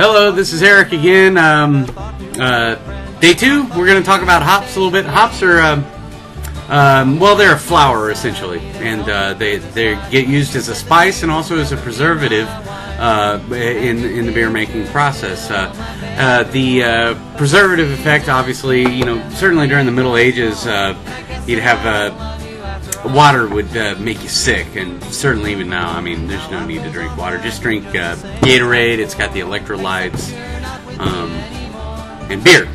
Hello, this is Eric again. Day 2, we're going to talk about hops a little bit. Hops are, well, they're a flower essentially, and they get used as a spice and also as a preservative in the beer making process. The preservative effect, obviously, certainly during the Middle Ages, you'd have water would make you sick, and certainly even now, I mean, there's no need to drink water. Just drink Gatorade. It's got the electrolytes, and beer.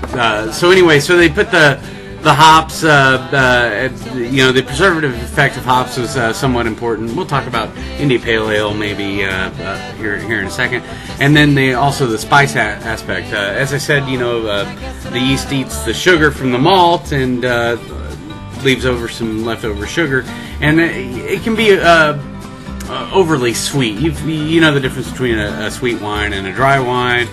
So anyway, so they put the hops, the preservative effect of hops was somewhat important. We'll talk about India Pale Ale maybe here in a second. And then also the spice aspect. As I said, the yeast eats the sugar from the malt and leaves over some leftover sugar, and it can be overly sweet. You know the difference between a sweet wine and a dry wine.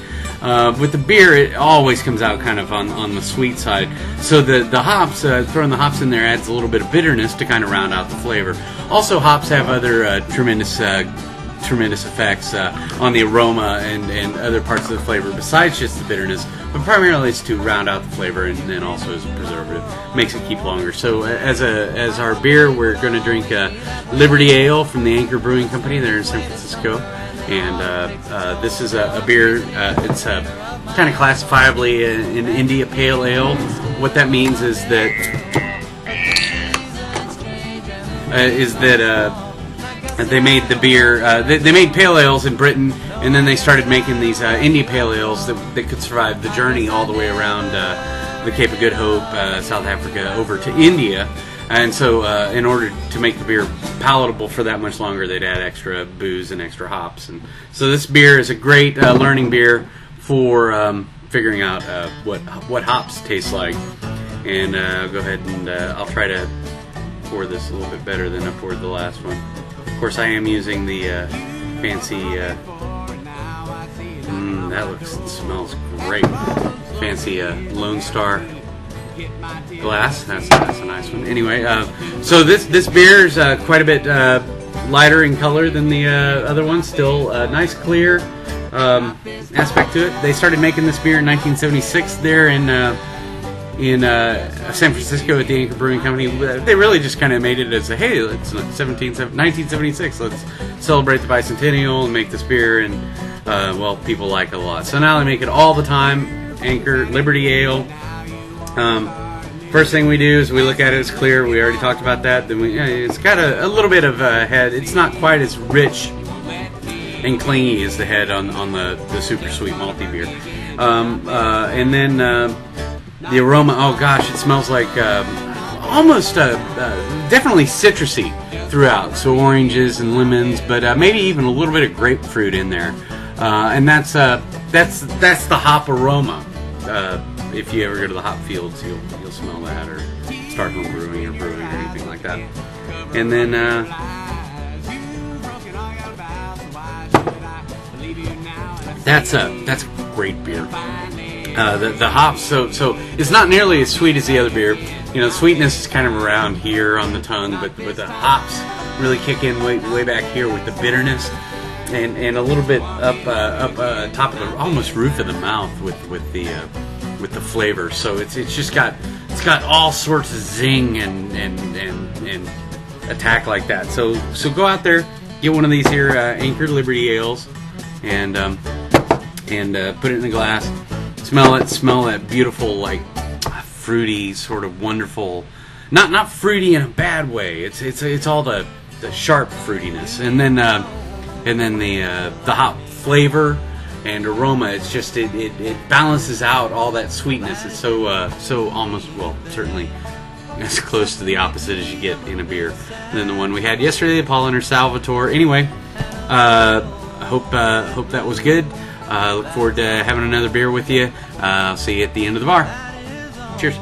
With the beer, it always comes out kind of on the sweet side. So the hops, throwing the hops in there adds a little bit of bitterness to kind of round out the flavor. Also, hops have other tremendous effects on the aroma and other parts of the flavor besides just the bitterness, but primarily it's to round out the flavor and then also as a preservative. Makes it keep longer. So as our beer, we're going to drink Liberty Ale from the Anchor Brewing Company there in San Francisco, and this is a beer, it's kind of classifiably an India Pale Ale. What that means is that they made the beer. They made pale ales in Britain, and then they started making these India Pale Ales that could survive the journey all the way around the Cape of Good Hope, South Africa, over to India. And so, in order to make the beer palatable for that much longer, they'd add extra booze and extra hops. And so, this beer is a great learning beer for figuring out what hops taste like. And go ahead and I'll try to pour this a little bit better than I poured the last one. Of course, I am using the fancy, that smells great, fancy Lone Star glass. That's a nice one. Anyway, so this beer is quite a bit lighter in color than the other one. Still nice clear aspect to it. They started making this beer in 1976 there in San Francisco at the Anchor Brewing Company. They really just kind of made it as a, hey, it's 1976, let's celebrate the bicentennial and make this beer, and well, people like it a lot. So now they make it all the time. Anchor Liberty Ale. First thing we do is we look at it, it's clear. We already talked about that. Then it's got a little bit of a head. It's not quite as rich and clingy as the head on the super sweet malty beer. And then the aroma, oh gosh, it smells like almost definitely citrusy throughout. So oranges and lemons, but maybe even a little bit of grapefruit in there. And that's the hop aroma. If you ever go to the hop fields, you'll smell that, or start home brewing or anything like that. And then that's a great beer. The hops, so it's not nearly as sweet as the other beer. The sweetness is kind of around here on the tongue, but the hops really kick in way back here with the bitterness, and a little bit up top of the almost roof of the mouth with the flavor. So it's got all sorts of zing and attack like that. So go out there, get one of these here Anchor Liberty Ales, and put it in the glass. Smell that beautiful, like fruity, sort of wonderful, not fruity in a bad way. It's all the sharp fruitiness, and then the hop flavor and aroma. It's just it balances out all that sweetness. It's so almost, well, certainly as close to the opposite as you get in a beer than the one we had yesterday, the Paulaner Salvatore. Anyway, I hope that was good. Look forward to having another beer with you. I'll see you at the end of the bar. Cheers.